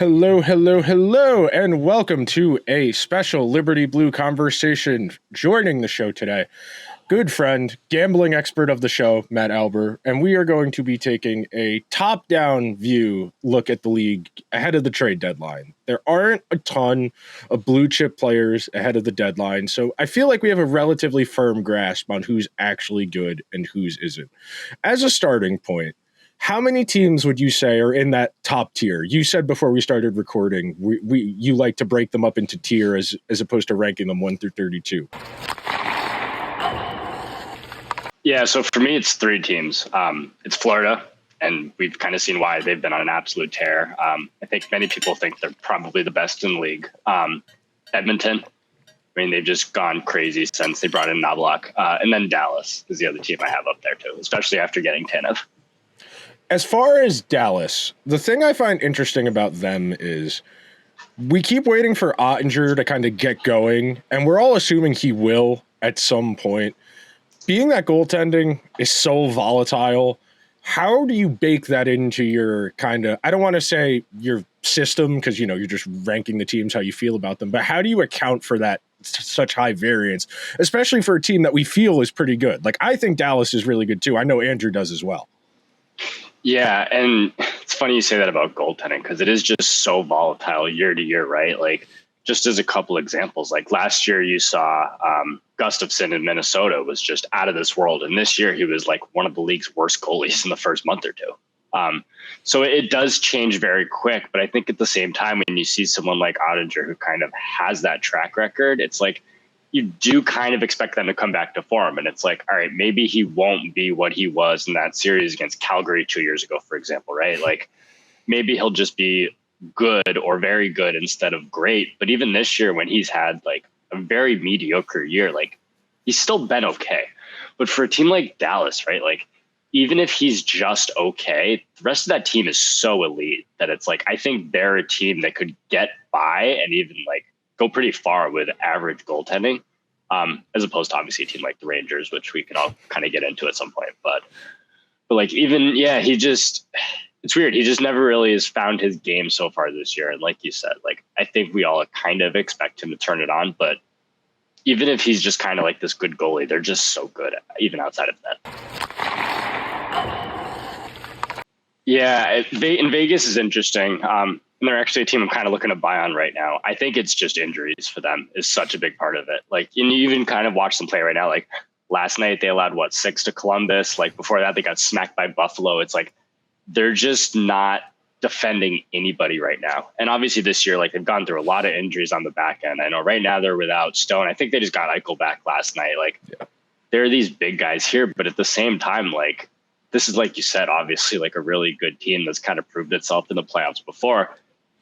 Hello, hello, hello, and welcome to a special Liberty Blue conversation. Joining the show today, good friend, gambling expert of the show, Matt Alber, and we are going to be taking a top-down view look at the league ahead of the trade deadline. There aren't a ton of blue-chip players ahead of the deadline, so I feel like we have a relatively firm grasp on who's actually good and who's isn't. As a starting point, how many teams would you say are in that top tier? You said before we started recording, you like to break them up into tier as opposed to ranking them 1 through 32. Yeah, so for me, it's three teams. It's Florida, and we've kind of seen why they've been on an absolute tear. I think many people think they're probably the best in the league. Edmonton, I mean, they've just gone crazy since they brought in Knobloch. And then Dallas is the other team I have up there too, especially after getting Tanev. As far as Dallas, the thing I find interesting about them is we keep waiting for Ottinger to kind of get going, and we're all assuming he will at some point. Being that goaltending is so volatile, how do you bake that into your kind of, I don't want to say your system because, you know, you're just ranking the teams how you feel about them, but how do you account for that such high variance, especially for a team that we feel is pretty good? Like, I think Dallas is really good too. I know Andrew does as well. Yeah, and it's funny you say that about goaltending because it is just so volatile year to year, right? Like, just as a couple examples, like last year you saw Gustafsson in Minnesota was just out of this world. And this year he was like one of the league's worst goalies in the first month or two. So it does change very quick. But I think at the same time, when you see someone like Ottinger who kind of has that track record, it's like you do kind of expect them to come back to form. And it's like, all right, maybe he won't be what he was in that series against Calgary 2 years ago, for example, right? Like maybe he'll just be good or very good instead of great. But even this year, when he's had like a very mediocre year, like he's still been okay. But for a team like Dallas, right, like even if he's just okay, the rest of that team is so elite that it's like I think they're a team that could get by and even like go pretty far with average goaltending, as opposed to obviously a team like the Rangers, which we can all kind of get into at some point. But like even it's weird. He just never really has found his game so far this year. And like you said, like I think we all kind of expect him to turn it on. But even if he's just kind of like this good goalie, they're just so good, even outside of that. Yeah, in Vegas is interesting. And they're actually a team I'm kind of looking to buy on right now. I think it's just injuries for them is such a big part of it. Like, and you even kind of watch them play right now. Like last night, they allowed 6 to Columbus. Like before that, they got smacked by Buffalo. It's like, they're just not defending anybody right now. And obviously this year, like they've gone through a lot of injuries on the back end. I know right now they're without Stone. I think they just got Eichel back last night. Like there are these big guys here, but at the same time, like this is, like you said, obviously like a really good team that's kind of proved itself in the playoffs before.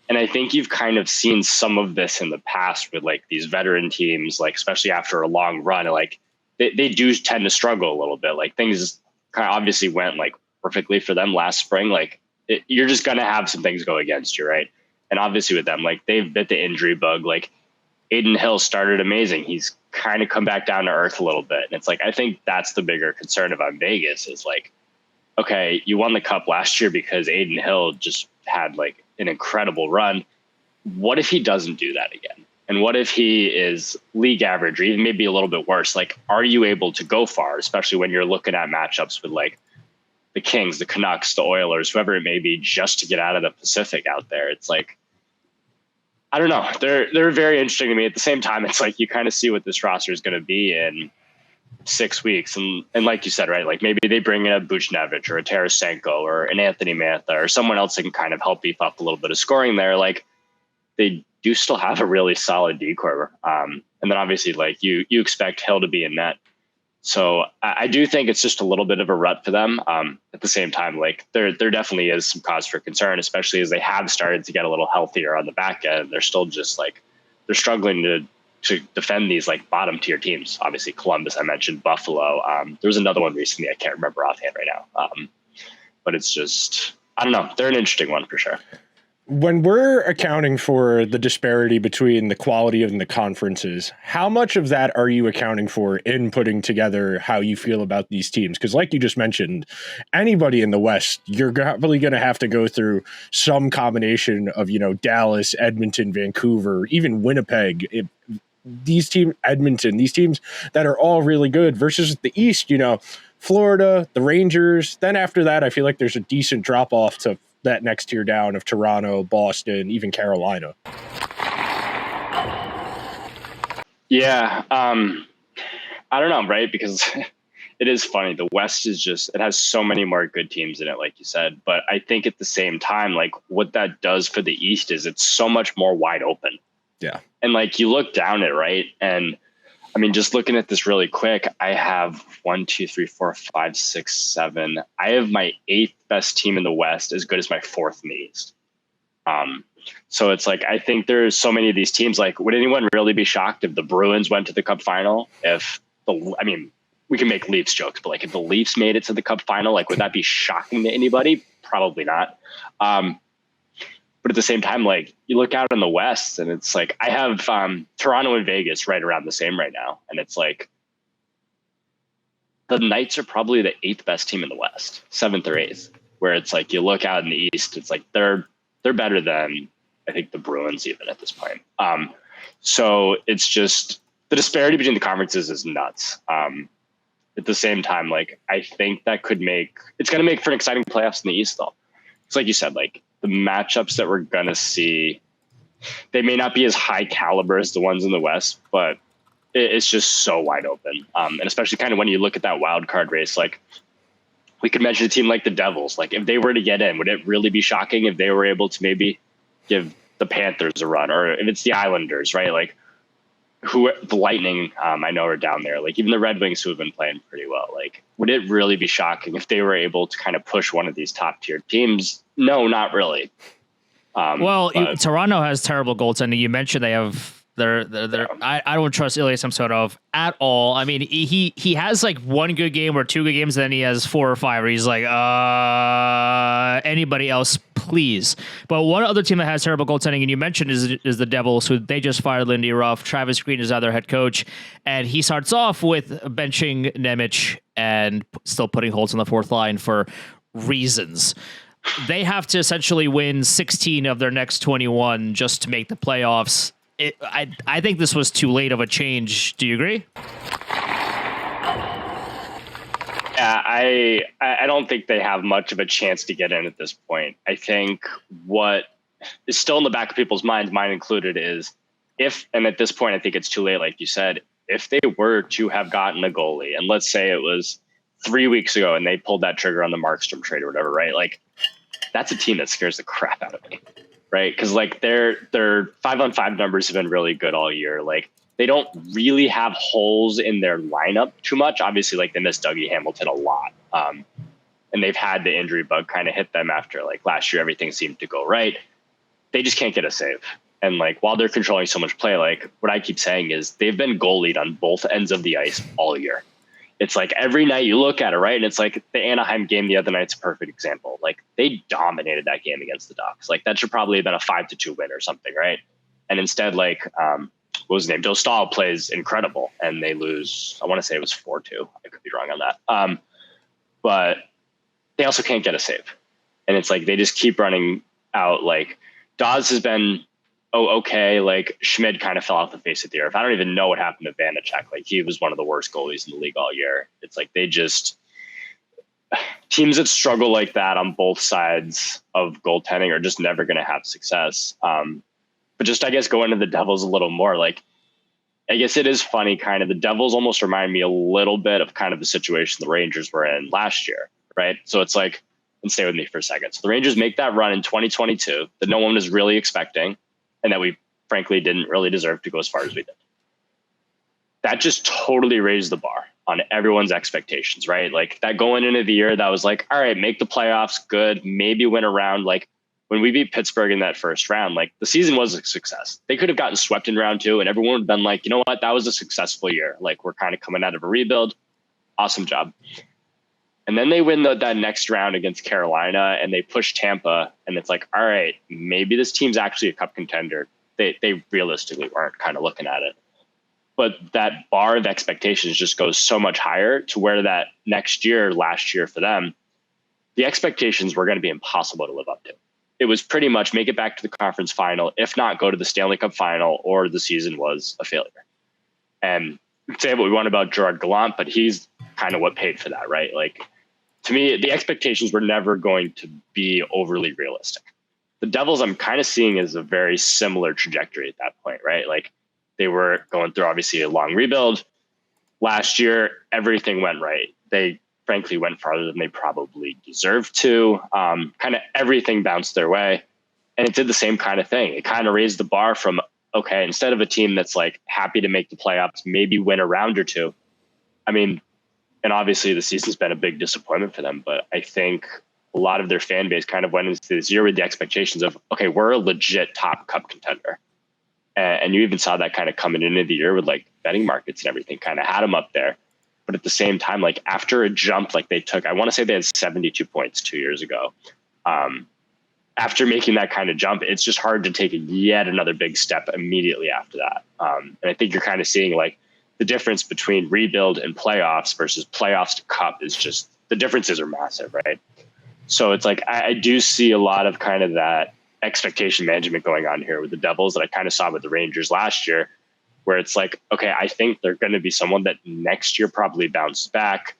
And I think you've kind of seen some of this in the past with like these veteran teams, like especially after a long run, like they do tend to struggle a little bit. Like things kind of obviously went like perfectly for them last spring. Like you're just going to have some things go against you. Right. And obviously with them, like they've bit the injury bug. Like Aiden Hill started amazing. He's kind of come back down to earth a little bit. And it's like, I think that's the bigger concern about Vegas is like, okay, you won the cup last year because Aiden Hill just had like an incredible run. What if he doesn't do that again? And what if he is league average or even maybe a little bit worse? Like, are you able to go far, especially when you're looking at matchups with like the Kings, the Canucks, the Oilers, whoever it may be, just to get out of the Pacific out there? It's like, I don't know. They're very interesting to me. At the same time, it's like you kind of see what this roster is going to be in 6 weeks. And like you said, right, like maybe they bring in a Buchnevich or a Tarasenko or an Anthony Mantha or someone else that can kind of help beef up a little bit of scoring there. Like they do still have a really solid decor. And then obviously like you expect Hill to be in net. So I do think it's just a little bit of a rut for them. At the same time, like there definitely is some cause for concern, especially as they have started to get a little healthier on the back end. They're still just like they're struggling to defend these like bottom tier teams. Obviously, Columbus, I mentioned Buffalo. There was another one recently I can't remember offhand right now. But it's just I don't know. They're an interesting one for sure. when we're accounting for the disparity between the quality of the conferences, how much of that are you accounting for in putting together how you feel about these teams? Because like you just mentioned, anybody in the West, you're probably going to have to go through some combination of, Dallas, Edmonton, Vancouver, even Winnipeg. These teams that are all really good versus the East, Florida, the Rangers. Then after that, I feel like there's a decent drop off to that next tier down of Toronto, Boston, even Carolina. Yeah. I don't know, right? Because it is funny. The West it has so many more good teams in it, like you said. But I think at the same time, like what that does for the East is it's so much more wide open. Yeah. And like you look down it, right? And I mean, just looking at this really quick, I have 1, 2, 3, 4, 5, 6, 7. I have my 8th best team in the West as good as my 4th in the East. So it's like, I think there's so many of these teams, like, would anyone really be shocked if the Bruins went to the Cup final? We can make Leafs jokes, but like if the Leafs made it to the Cup final, like, would that be shocking to anybody? Probably not. But at the same time, like you look out in the West and it's like, I have Toronto and Vegas right around the same right now. And it's like, the Knights are probably the 8th best team in the West, 7th or 8th, where it's like, you look out in the East, it's like, they're better than I think the Bruins even at this point. So it's just the disparity between the conferences is nuts. At the same time, like, I think that it's going to make for an exciting playoffs in the East though. It's like you said, like, the matchups that we're going to see, they may not be as high caliber as the ones in the West, but it's just so wide open. And especially kind of when you look at that wild card race, like we could mention a team like the Devils. Like if they were to get in, would it really be shocking if they were able to maybe give the Panthers a run, or if it's the Islanders, right? Like the Lightning, I know are down there. Like even the Red Wings who have been playing pretty well. Like, would it really be shocking if they were able to kind of push one of these top tier teams? No, not really. Toronto has terrible goaltending. You mentioned they have I don't trust Ilya Samsonov at all. I mean, he has like one good game or two good games, and then he has 4 or 5 where he's like, anybody else, please. But one other team that has terrible goaltending, and you mentioned is the Devils, who they just fired Lindy Ruff. Travis Green is their head coach, and he starts off with benching Nemec and still putting Holtz on the 4th line for reasons. They have to essentially win 16 of their next 21 just to make the playoffs. I think this was too late of a change. Do you agree? Yeah, I don't think they have much of a chance to get in at this point. I think what is still in the back of people's minds, mine included, is and at this point, I think it's too late, like you said, if they were to have gotten a goalie, and let's say it was 3 weeks ago and they pulled that trigger on the Markstrom trade or whatever, right? Like, that's a team that scares the crap out of me. Right. Because like their 5-on-5 numbers have been really good all year. Like they don't really have holes in their lineup too much. Obviously, like they missed Dougie Hamilton a lot. And they've had the injury bug kind of hit them after like last year, everything seemed to go right. They just can't get a save. And like while they're controlling so much play, like what I keep saying is they've been goalied on both ends of the ice all year. It's like every night you look at it, right? And it's like the Anaheim game the other night's a perfect example. Like they dominated that game against the Ducks. Like that should probably have been a 5-2 win or something, right? And instead, like, what was his name? Dostal plays incredible and they lose. I want to say it was 4-2. I could be wrong on that. But they also can't get a save. And it's like they just keep running out. Like Dawes has been okay. Like Schmid kind of fell off the face of the earth. I don't even know what happened to Vanacek. Like he was one of the worst goalies in the league all year. It's like teams that struggle like that on both sides of goaltending are just never going to have success. But just, I guess, go into the Devils a little more. Like, I guess it is funny, kind of the Devils almost remind me a little bit of kind of the situation the Rangers were in last year. Right. So it's like, and stay with me for a second. So the Rangers make that run in 2022 that no one was really expecting, and that we frankly didn't really deserve to go as far as we did. That just totally raised the bar on everyone's expectations, right? Like that going into the year, that was like, all right, make the playoffs, good, maybe win a round. Like when we beat Pittsburgh in that first round, like the season was a success. They could have gotten swept in round 2 and everyone would have been like, you know what, that was a successful year. Like we're kind of coming out of a rebuild. Awesome job. And then they win that next round against Carolina and they push Tampa. And it's like, all right, maybe this team's actually a cup contender. They realistically weren't kind of looking at it. But that bar of expectations just goes so much higher to where that last year for them, the expectations were going to be impossible to live up to. It was pretty much make it back to the conference final, if not go to the Stanley Cup final, or the season was a failure. And say what we want about Gerard Gallant, but he's kind of what paid for that, right? Like, to me, the expectations were never going to be overly realistic. The Devils I'm kind of seeing as a very similar trajectory at that point, right? Like, they were going through obviously a long rebuild. Last year, everything went right. They frankly went farther than they probably deserved to. Kind of everything bounced their way. And it did the same kind of thing. It kind of raised the bar from, okay, instead of a team that's like happy to make the playoffs, maybe win a round or two. I mean, and obviously the season's been a big disappointment for them, but I think a lot of their fan base kind of went into this year with the expectations of, okay, we're a legit top cup contender. And you even saw that kind of coming into the year with like betting markets and everything kind of had them up there. But at the same time, like after a jump, like they took, I want to say they had 72 points 2 years ago. After making that kind of jump, it's just hard to take yet another big step immediately after that. And I think you're kind of seeing like the difference between rebuild and playoffs versus playoffs to cup is just, the differences are massive, right? So it's like, I do see a lot of kind of that expectation management going on here with the Devils that I kind of saw with the Rangers last year, where it's like, okay, I think they're going to be someone that next year probably bounces back.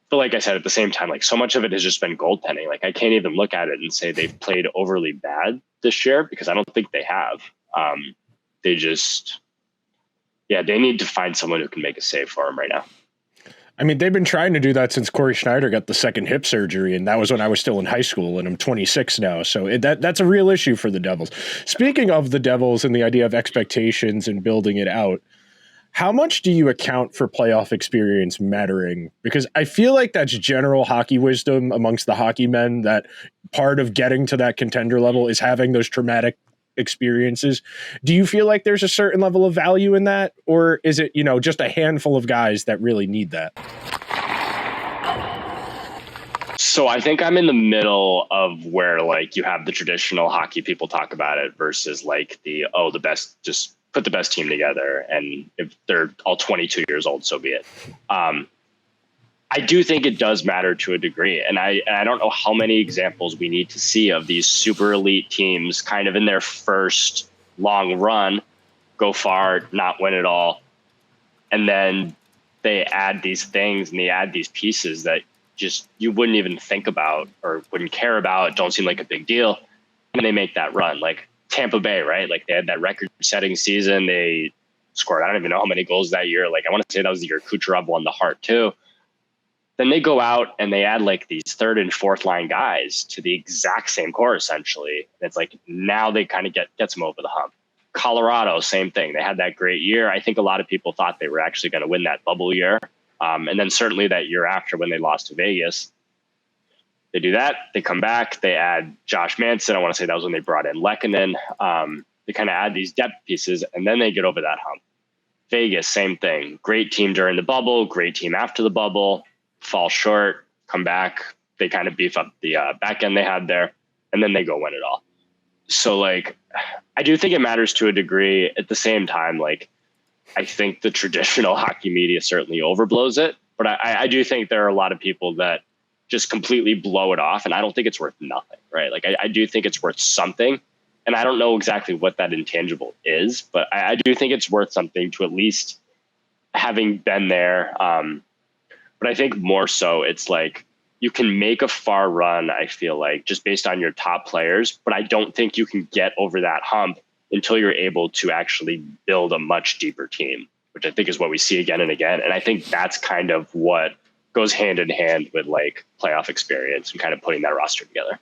But like I said, at the same time, like so much of it has just been goaltending. Like I can't even look at it and say they've played overly bad this year because I don't think they have. They just, they need to find someone who can make a save for them right now. I mean, they've been trying to do that since Corey Schneider got the second hip surgery, and that was when I was still in high school, and I'm 26 now. So that's a real issue for the Devils. Speaking of the Devils and the idea of expectations and building it out, how much do you account for playoff experience mattering? Because I feel like that's general hockey wisdom amongst the hockey men, that part of getting to that contender level is having those traumatic experiences. Do you feel like there's a certain level of value in that, or is it, just a handful of guys that really need that? So I think I'm in the middle of where like you have the traditional hockey people talk about it versus like the best, just put the best team together. And if they're all 22 years old, so be it. I do think it does matter to a degree. And I don't know how many examples we need to see of these super elite teams kind of in their first long run, go far, not win it all. And then they add these things and they add these pieces that just you wouldn't even think about or wouldn't care about, don't seem like a big deal. And they make that run. Like Tampa Bay, right? Like they had that record-setting season. They scored, I don't even know how many goals that year. Like I want to say that was the year Kucherov won the Hart too. Then they go out and they add like these third and fourth line guys to the exact same core, essentially. And it's like, now they kind of gets them over the hump. Colorado, same thing. They had that great year. I think a lot of people thought they were actually going to win that bubble year. And then certainly that year after when they lost to Vegas, they do that. They come back, they add Josh Manson. I want to say that was when they brought in Lehkonen. They kind of add these depth pieces and then they get over that hump. Vegas, same thing. Great team during the bubble, great team after the bubble. Fall short, come back. They kind of beef up the back end they had there, and then they go win it all. So, like, I do think it matters to a degree. At the same time, like, I think the traditional hockey media certainly overblows it, but I do think there are a lot of people that just completely blow it off, and I don't think it's worth nothing, right? Like, I do think it's worth something, and I don't know exactly what that intangible is, but I do think it's worth something to at least having been there. But I think more so it's like you can make a far run, I feel like, just based on your top players. But I don't think you can get over that hump until you're able to actually build a much deeper team, which I think is what we see again and again. And I think that's kind of what goes hand in hand with like playoff experience and kind of putting that roster together.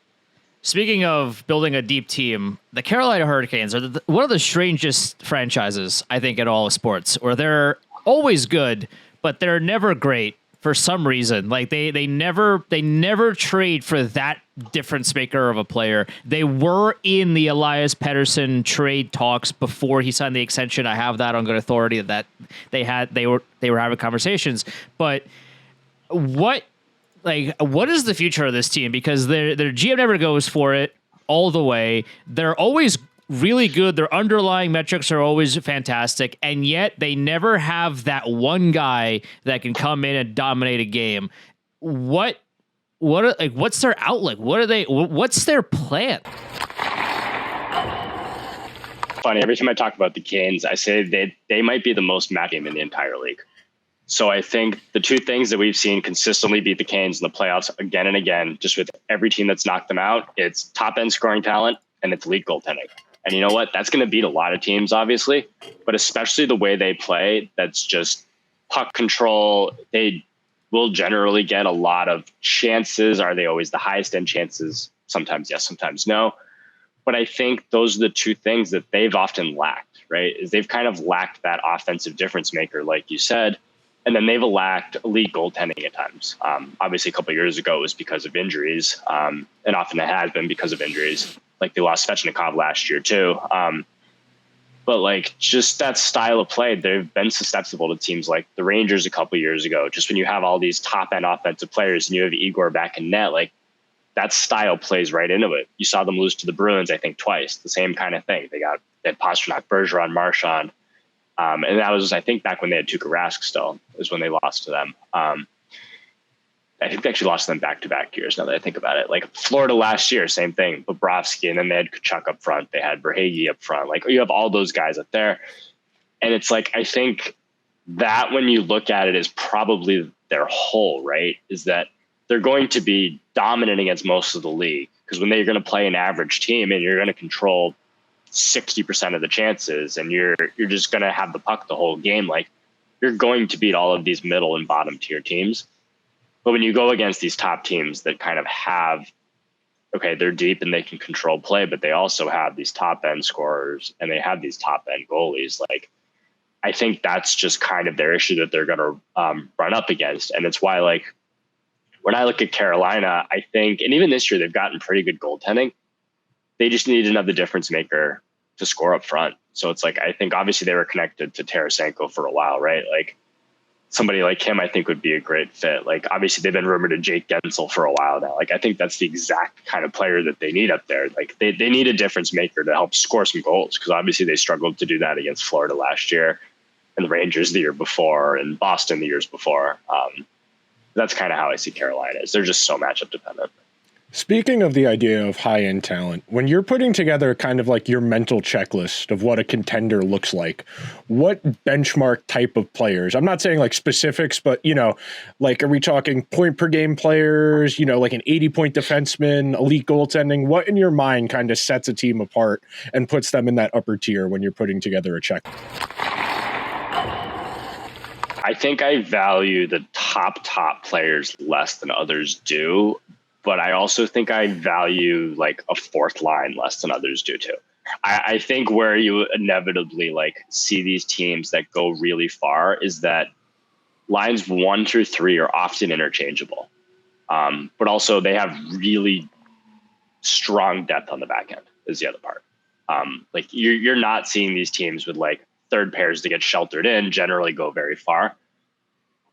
Speaking of building a deep team, the Carolina Hurricanes are one of the strangest franchises, I think, in all of sports, where they're always good, but they're never great. For some reason, like they never trade for that difference maker of a player. They were in the Elias Pettersson trade talks before he signed the extension. I have that on good authority that they were having conversations. But what like, what is the future of this team? Because their GM never goes for it all the way. They're always really good. Their underlying metrics are always fantastic, and yet they never have that one guy that can come in and dominate a game. What's their outlook? What's their plan? Funny, every time I talk about the Canes, I say they might be the most match game in the entire league. So I think the two things that we've seen consistently beat the Canes in the playoffs again and again, just with every team that's knocked them out, it's top end scoring talent and it's elite goaltending. And you know what? That's going to beat a lot of teams, obviously, but especially the way they play, that's just puck control. They will generally get a lot of chances. Are they always the highest end chances? Sometimes yes, sometimes no. But I think those are the two things that they've often lacked, right? Is they've kind of lacked that offensive difference maker, like you said, and then they've lacked elite goaltending at times. Obviously, a couple of years ago, it was because of injuries, and often it has been because of injuries. Like they lost Svechnikov last year too. But like just that style of play, they've been susceptible to teams like the Rangers a couple of years ago. Just when you have all these top end offensive players and you have Igor back in net, like that style plays right into it. You saw them lose to the Bruins, I think, twice. The same kind of thing. They had Pastrnak, Bergeron, Marchand. And that was, I think, back when they had Tuukka Rask still, is when they lost to them. I think they actually lost to them back-to-back years, now that I think about it. Like Florida last year, same thing. Bobrovsky, and then they had Kachuk up front. They had Verhaeghe up front. Like you have all those guys up there. And it's like, I think that when you look at it is probably their whole, right? Is that they're going to be dominant against most of the league. Because when they're going to play an average team and you're going to control 60% of the chances and you're just going to have the puck the whole game, like you're going to beat all of these middle and bottom tier teams. But when you go against these top teams that kind of have, okay, they're deep and they can control play, but they also have these top end scorers and they have these top end goalies. Like, I think that's just kind of their issue that they're going to run up against. And it's why, like, when I look at Carolina, I think, and even this year, they've gotten pretty good goaltending. They just need another difference maker to score up front. So it's like, I think obviously they were connected to Tarasenko for a while, right? Like somebody like him, I think would be a great fit. Like obviously they've been rumored to Jake Gensel for a while now. Like I think that's the exact kind of player that they need up there. Like they need a difference maker to help score some goals, because obviously they struggled to do that against Florida last year and the Rangers the year before and Boston the years before. That's kind of how I see Carolina is. They're just so matchup dependent. Speaking of the idea of high-end talent, when you're putting together kind of like your mental checklist of what a contender looks like, what benchmark type of players? I'm not saying like specifics, but, you know, like are we talking point per game players, you know, like an 80-point defenseman, elite goaltending? What in your mind kind of sets a team apart and puts them in that upper tier when you're putting together a check? I think I value the top players less than others do. But I also think I value like a fourth line less than others do too. I think where you inevitably like see these teams that go really far is that lines 1 through 3 are often interchangeable. But also they have really strong depth on the back end is the other part. Like you're not seeing these teams with like third pairs to get sheltered in generally go very far.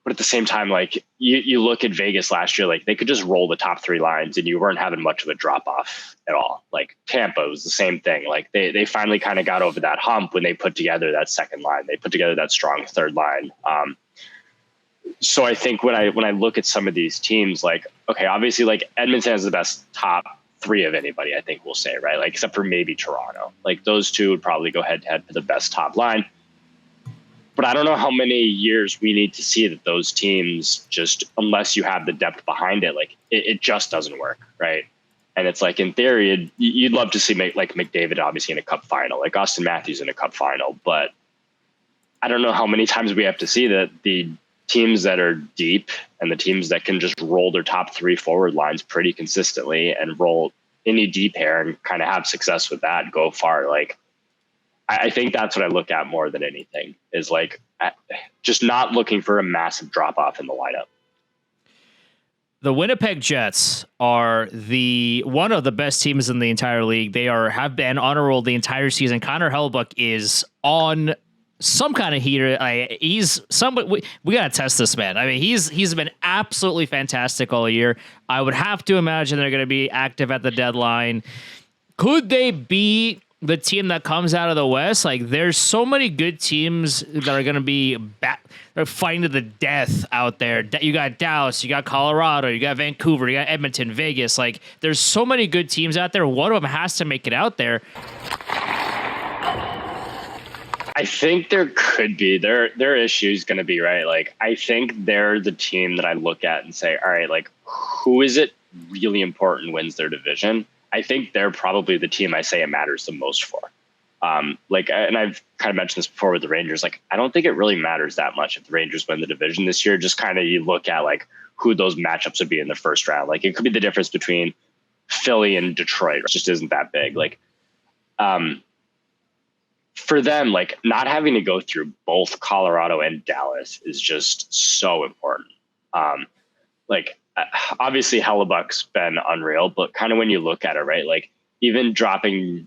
But at the same time, like you look at Vegas last year, like they could just roll the top 3 lines and you weren't having much of a drop off at all. Like Tampa was the same thing. Like they finally kind of got over that hump when they put together that second line. They put together that strong third line. So I think when I look at some of these teams, like, okay, obviously like Edmonton has the best top 3 of anybody, I think we'll say, right? Like except for maybe Toronto. Like those two would probably go head to head for the best top line. But I don't know how many years we need to see that those teams just, unless you have the depth behind it, like it just doesn't work, right? And it's like, in theory, you'd love to see like McDavid obviously in a cup final, like Austin Matthews in a cup final. But I don't know how many times we have to see that the teams that are deep and the teams that can just roll their top 3 forward lines pretty consistently and roll any deep pair and kind of have success with that, go far. Like, I think that's what I look at more than anything is like just not looking for a massive drop off in the lineup. The Winnipeg Jets are one of the best teams in the entire league. They have been on a roll the entire season. Connor Hellebuyck is on some kind of heater. He's somebody. We gotta test this man. I mean, he's been absolutely fantastic all year. I would have to imagine they're gonna be active at the deadline. Could they be the team that comes out of the West? Like, there's so many good teams that are gonna be fighting to the death out there. You got Dallas, you got Colorado, you got Vancouver, you got Edmonton, Vegas. Like, there's so many good teams out there. One of them has to make it out there. I think there could be their issue is going to be, right. Like, I think they're the team that I look at and say, all right, like, who is it really important wins their division? I think they're probably the team I say it matters the most for. Like, and I've kind of mentioned this before with the Rangers. Like, I don't think it really matters that much if the Rangers win the division this year. Just kind of you look at like who those matchups would be in the first round. Like, it could be the difference between Philly and Detroit. It just isn't that big. Like, for them, like, not having to go through both Colorado and Dallas is just so important. Like, obviously Hellebuck's been unreal, but kind of when you look at it, right, like, even dropping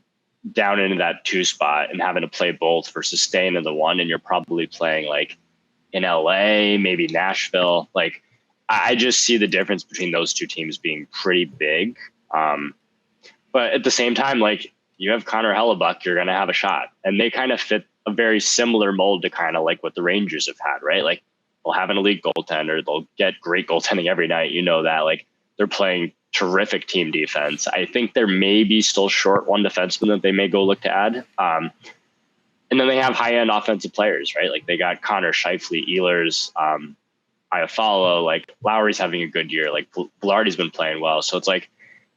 down into that 2 spot and having to play both versus staying in the 1, and you're probably playing like in LA, maybe Nashville. Like, I just see the difference between those two teams being pretty big. But at the same time, like, you have Connor Hellebuck, you're going to have a shot. And they kind of fit a very similar mold to kind of like what the Rangers have had, right? Like, they'll have an elite goaltender. They'll get great goaltending every night. You know that. Like, they're playing terrific team defense. I think they're maybe still short one defenseman that they may go look to add. And then they have high-end offensive players, right? Like, they got Connor Scheifele, Ehlers, Iafallo. Like, Lowry's having a good year. Like, Velarde's been playing well. So it's like,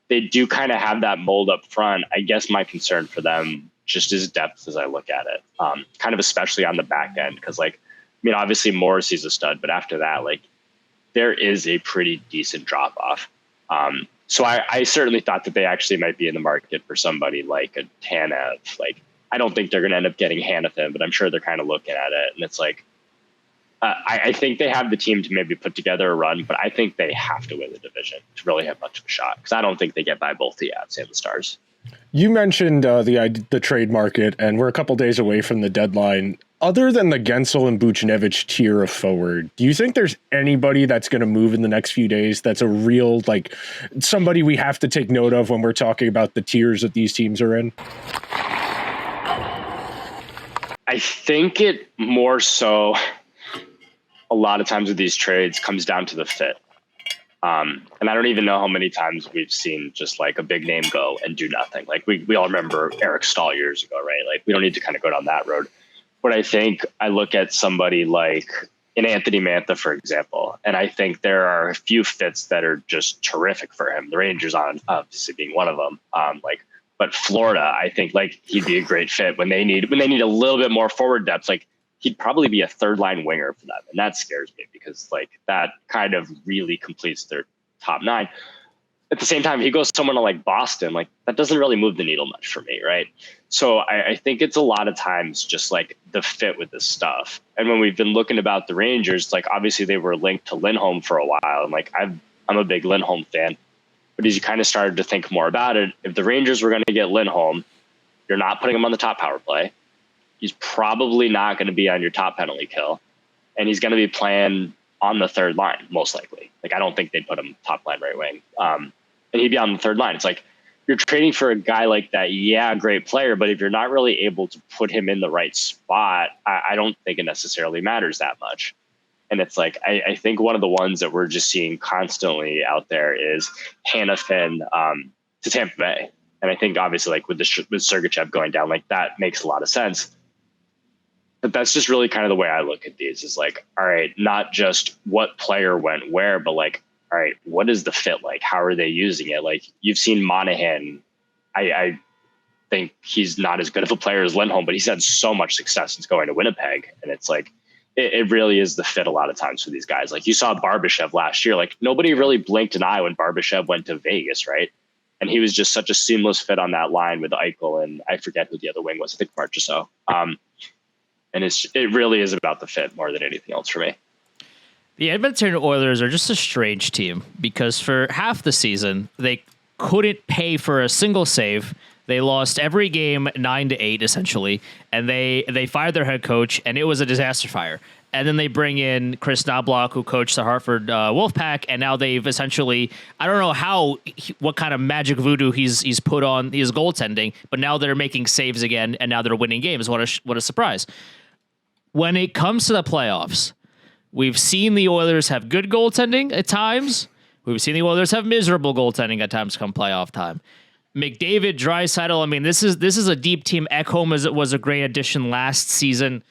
they do kind of have that mold up front. I guess my concern for them just is depth as I look at it, kind of especially on the back end. Because, like, I mean, obviously Morrissey's a stud, but after that, like, there is a pretty decent drop off. So I certainly thought that they actually might be in the market for somebody like a Tanev. Like, I don't think they're going to end up getting Hanifin, but I'm sure they're kind of looking at it. And it's like, I think they have the team to maybe put together a run, but I think they have to win the division to really have much of a shot, because I don't think they get by both the Avs and the Stars. You mentioned the trade market, and we're a couple days away from the deadline. Other than the Gensel and Buchnevich tier of forward, do you think there's anybody that's going to move in the next few days that's a real, like, somebody we have to take note of when we're talking about the tiers that these teams are in? I think it more so a lot of times with these trades comes down to the fit. And I don't even know how many times we've seen just like a big name go and do nothing. Like, we all remember Eric Stahl years ago, right? Like, we don't need to kind of go down that road. But I think I look at somebody like an Anthony Mantha, for example, and I think there are a few fits that are just terrific for him. The Rangers obviously being one of them. But Florida, I think, like, he'd be a great fit when they need a little bit more forward depth. Like, he'd probably be a third line winger for them. And that scares me, because like, that kind of really completes their top 9. At the same time, if he goes someone like Boston, like, that doesn't really move the needle much for me. Right. So I think it's a lot of times just like the fit with this stuff. And when we've been looking about the Rangers, like, obviously they were linked to Lindholm for a while. And like, I'm a big Lindholm fan, but as you kind of started to think more about it, if the Rangers were going to get Lindholm, you're not putting him on the top power play. He's probably not going to be on your top penalty kill, and he's going to be playing on the third line, most likely. Like, I don't think they'd put him top line right wing. And he'd be on the third line. It's like, you're trading for a guy like that. Yeah, great player, but if you're not really able to put him in the right spot, I don't think it necessarily matters that much. And it's like, I think one of the ones that we're just seeing constantly out there is Hanifin to Tampa Bay. And I think obviously, like, with Sergachev going down, like, that makes a lot of sense. But that's just really kind of the way I look at these, is like, all right, not just what player went where, but like, all right, what is the fit like? How are they using it? Like, you've seen Monahan. I think he's not as good of a player as Lindholm, but he's had so much success since going to Winnipeg. And it's like, it really is the fit a lot of times for these guys. Like, you saw Barbashev last year. Like, nobody really blinked an eye when Barbashev went to Vegas, right? And he was just such a seamless fit on that line with Eichel, and I forget who the other wing was. I think Marchessault. And it really is about the fit more than anything else for me. The Edmonton Oilers are just a strange team, because for half the season, they couldn't pay for a single save. They lost every game 9-8 essentially, and they fired their head coach, and it was a disaster fire. And then they bring in Chris Knobloch, who coached the Hartford Wolfpack, and now they've essentially, I don't know what kind of magic voodoo he's put on his goaltending, but now they're making saves again, and now they're winning games. What a surprise! When it comes to the playoffs, we've seen the Oilers have good goaltending at times. We've seen the Oilers have miserable goaltending at times come playoff time. McDavid, Draisaitl, I mean, this is a deep team. Ekholm was a great addition last season.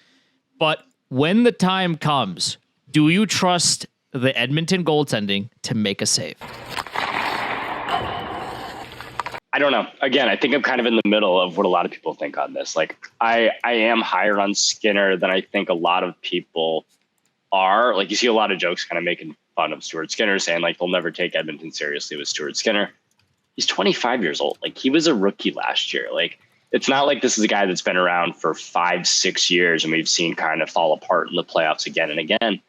But when the time comes, do you trust the Edmonton goaltending to make a save? I don't know. Again, I think I'm kind of in the middle of what a lot of people think on this. Like, I am higher on Skinner than I think a lot of people are. Like, you see a lot of jokes kind of making fun of Stuart Skinner, saying like they'll never take Edmonton seriously with Stuart Skinner. He's 25 years old. Like, he was a rookie last year. Like, it's not like this is a guy that's been around for 5-6 years and we've seen kind of fall apart in the playoffs again and again.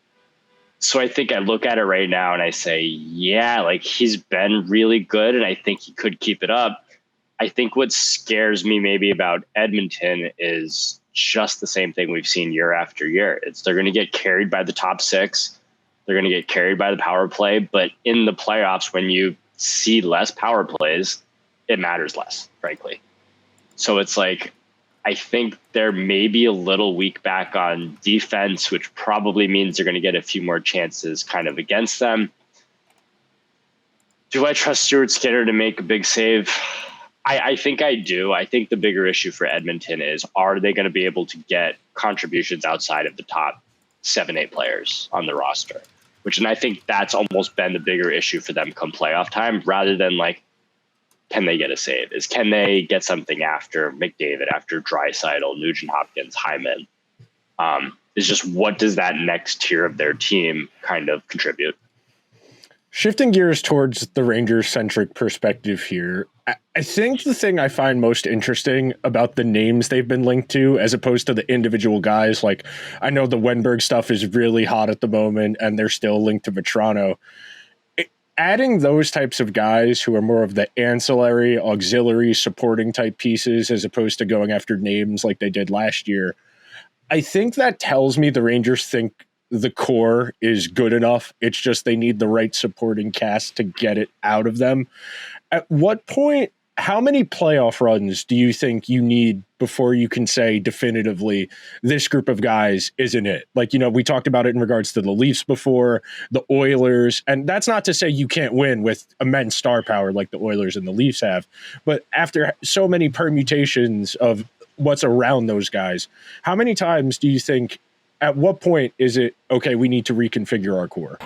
So I think I look at it right now and I say, yeah, like, he's been really good and I think he could keep it up. I think what scares me maybe about Edmonton is just the same thing we've seen year after year. They're going to get carried by the top six. They're going to get carried by the power play. But in the playoffs, when you see less power plays, it matters less, frankly. So it's like, I think they're maybe a little weak back on defense, which probably means they're going to get a few more chances kind of against them. Do I trust Stuart Skinner to make a big save? I think I do. I think the bigger issue for Edmonton is, are they going to be able to get contributions outside of the top 7-8 players on the roster? And I think that's almost been the bigger issue for them come playoff time, rather than like, can they get a save? Can they get something after McDavid, after Draisaitl, Nugent Hopkins, Hyman? Is just, what does that next tier of their team kind of contribute? Shifting gears towards the Rangers-centric perspective here, I think the thing I find most interesting about the names they've been linked to, as opposed to the individual guys, like, I know the Wenberg stuff is really hot at the moment, and they're still linked to Vetrano. Adding those types of guys who are more of the ancillary, auxiliary, supporting type pieces, as opposed to going after names like they did last year, I think that tells me the Rangers think the core is good enough. It's just they need the right supporting cast to get it out of them. At what point, how many playoff runs do you think you need before you can say definitively this group of guys isn't it? Like, we talked about it in regards to the Leafs before, the Oilers, and that's not to say you can't win with immense star power like the Oilers and the Leafs have, but after so many permutations of what's around those guys, how many times do you think, at what point is it, okay, we need to reconfigure our core?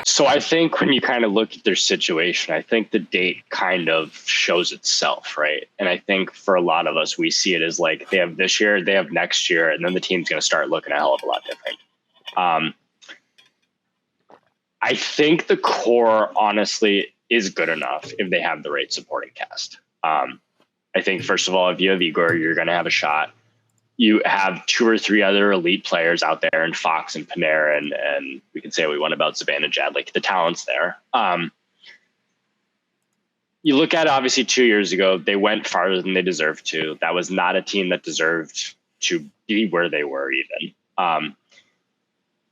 So I think when you kind of look at their situation, I think the date kind of shows itself, right? And I think for a lot of us, we see it as like, they have this year, they have next year, and then the team's going to start looking a hell of a lot different. I think the core, honestly, is good enough if they have the right supporting cast. I think, first of all, if you have Igor, you're going to have a shot. You have 2 or 3 other elite players out there, and Fox and Panarin, and we can say what we want about Zibanejad, like the talent's there. You look at it, obviously 2 years ago, they went farther than they deserved to. That was not a team that deserved to be where they were even.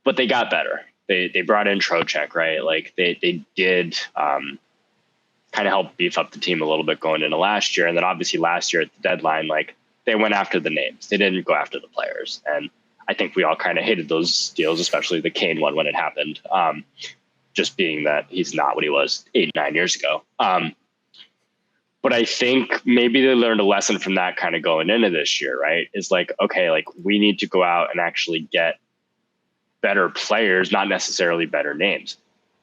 But they got better. They brought in Trocheck, right? Like they did kind of help beef up the team a little bit going into last year. And then obviously last year at the deadline, like, they went after the names. They didn't go after the players. And I think we all kind of hated those deals, especially the Kane one when it happened, just being that he's not what he was 8-9 years ago. But I think maybe they learned a lesson from that kind of going into this year, right? Is like, okay, like, we need to go out and actually get better players, not necessarily better names.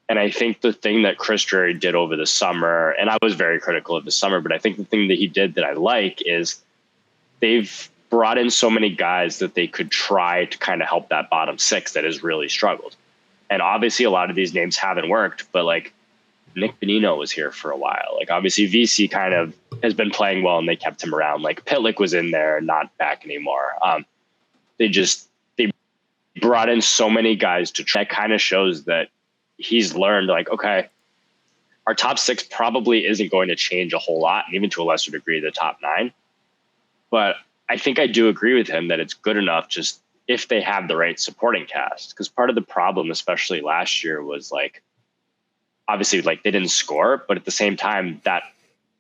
And I think the thing that Chris Drury did over the summer, and I was very critical of the summer, but I think the thing that he did that I like is they've brought in so many guys that they could try to kind of help that bottom six that has really struggled. And obviously a lot of these names haven't worked, but like Nick Bonino was here for a while. Like, obviously VC kind of has been playing well and they kept him around. Like, Pitlick was in there, not back anymore. They brought in so many guys to try. That kind of shows that he's learned, like, okay, our top 6 probably isn't going to change a whole lot, and even to a lesser degree, the top 9. But I think I do agree with him that it's good enough just if they have the right supporting cast. Because part of the problem, especially last year, was like, obviously, like, they didn't score, but at the same time, that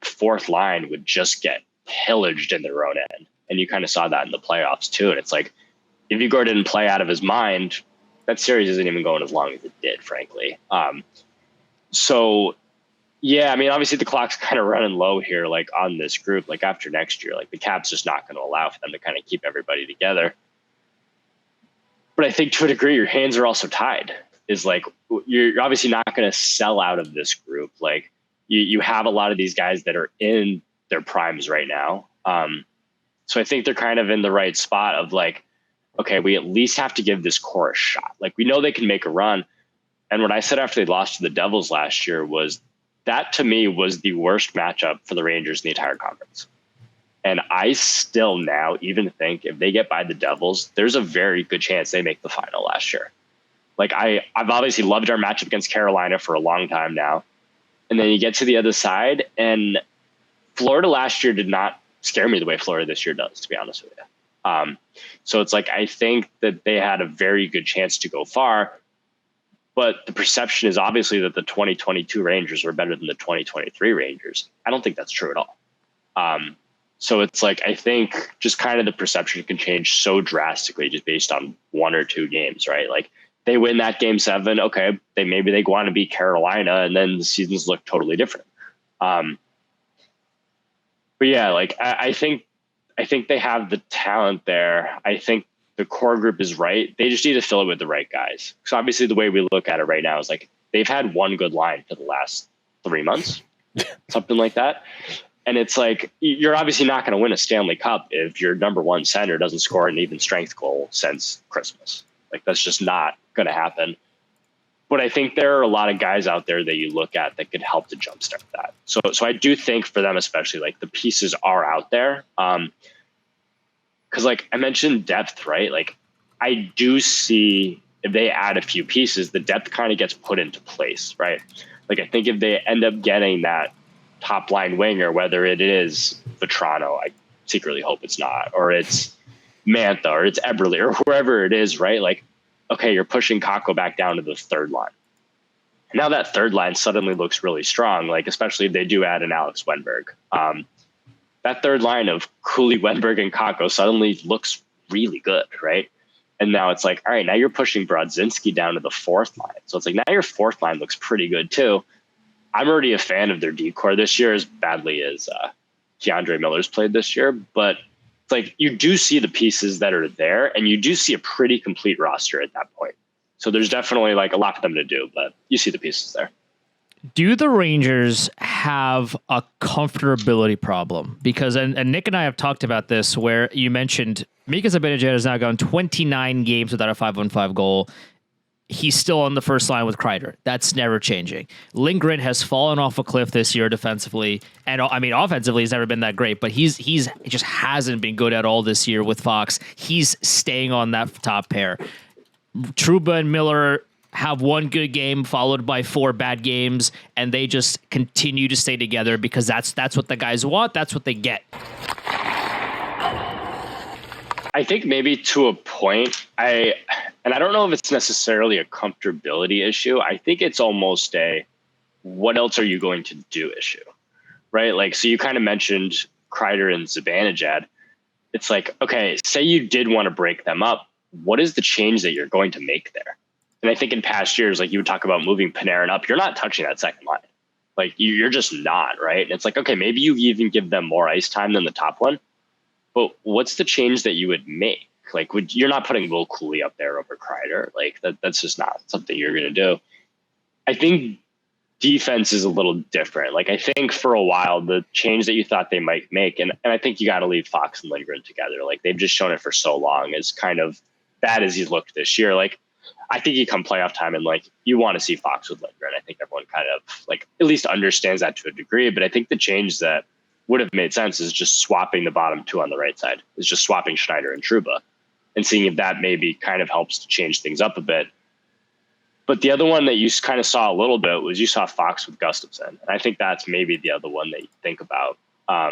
fourth line would just get pillaged in their own end. And you kind of saw that in the playoffs too. And it's like, if Igor didn't play out of his mind, that series isn't even going as long as it did, frankly. So yeah, I mean, obviously the clock's kind of running low here, like on this group, like after next year, like the cap's just not going to allow for them to kind of keep everybody together. But I think to a degree, your hands are also tied. Is like, you're obviously not going to sell out of this group. Like you have a lot of these guys that are in their primes right now. So I think they're kind of in the right spot of like, okay, we at least have to give this core a shot. Like we know they can make a run. And what I said after they lost to the Devils last year was that to me was the worst matchup for the Rangers in the entire conference. And I still now even think if they get by the Devils, there's a very good chance they make the final last year. Like I've obviously loved our matchup against Carolina for a long time now. And then you get to the other side, and Florida last year did not scare me the way Florida this year does, to be honest with you. So it's like, I think that they had a very good chance to go far, but the perception is obviously that the 2022 Rangers were better than the 2023 Rangers. I don't think that's true at all. So it's like, I think just kind of the perception can change so drastically just based on 1 or 2 games, right? Like they win that game 7. Okay. Maybe they go on to beat Carolina, and then the seasons look totally different. But yeah, like I think they have the talent there. I think the core group is right. They just need to fill it with the right guys. So obviously the way we look at it right now is like they've had one good line for the last 3 months, something like that. And it's like, you're obviously not going to win a Stanley Cup if your number one center doesn't score an even strength goal since Christmas. Like that's just not going to happen. But I think there are a lot of guys out there that you look at that could help to jumpstart that. So I do think for them, especially, like the pieces are out there. Because like I mentioned depth, right? Like I do see if they add a few pieces, the depth kind of gets put into place, right? Like I think if they end up getting that top line winger, whether it is Vetrano, I secretly hope it's not, or it's Mantha, or it's Eberle, or whoever it is, right? Like, okay, you're pushing Kakko back down to the third line. Now that third line suddenly looks really strong, like especially if they do add an Alex Wenberg. That third line of Cooley, Wenberg, and Kakko suddenly looks really good, right? And now it's like, all right, now you're pushing Brodzinski down to the fourth line. So it's like now your fourth line looks pretty good too. I'm already a fan of their decor this year as badly as Keandre Miller's played this year, but it's like you do see the pieces that are there, and you do see a pretty complete roster at that point. So there's definitely like a lot for them to do, but you see the pieces there. Do the Rangers have a comfortability problem? Because, and Nick and I have talked about this, where you mentioned Mika Zibanejad has now gone 29 games without a 5-on-5 goal. He's still on the first line with Kreider. That's never changing. Lindgren has fallen off a cliff this year defensively, and I mean offensively he's never been that great, but he's just hasn't been good at all this year with Fox. He's staying on that top pair. Trouba and Miller have one good game followed by 4 bad games, and they just continue to stay together because that's what the guys want. That's what they get. I think maybe to a point, I don't know if it's necessarily a comfortability issue. I think it's almost a what else are you going to do issue, right? Like, so you kind of mentioned Kreider and Zibanejad. It's like, okay, say you did want to break them up. What is the change that you're going to make there? And I think in past years, like you would talk about moving Panarin up, you're not touching that second line. Like you're just not, right? And it's like, okay, maybe you even give them more ice time than the top one. But what's the change that you would make? Like, you're not putting Will Cooley up there over Kreider. Like that's just not something you're going to do. I think defense is a little different. Like I think for a while, the change that you thought they might make, and I think you got to leave Fox and Lindgren together. Like they've just shown it for so long, is kind of bad as he's looked this year. Like I think you come playoff time and like you want to see Fox with Lindgren. I think everyone kind of like at least understands that to a degree. But I think the change that would have made sense is just swapping the bottom 2 on the right side. It's just swapping Schneider and Trouba and seeing if that maybe kind of helps to change things up a bit. But the other one that you kind of saw a little bit was you saw Fox with Gustafsson. And I think that's maybe the other one that you think about. I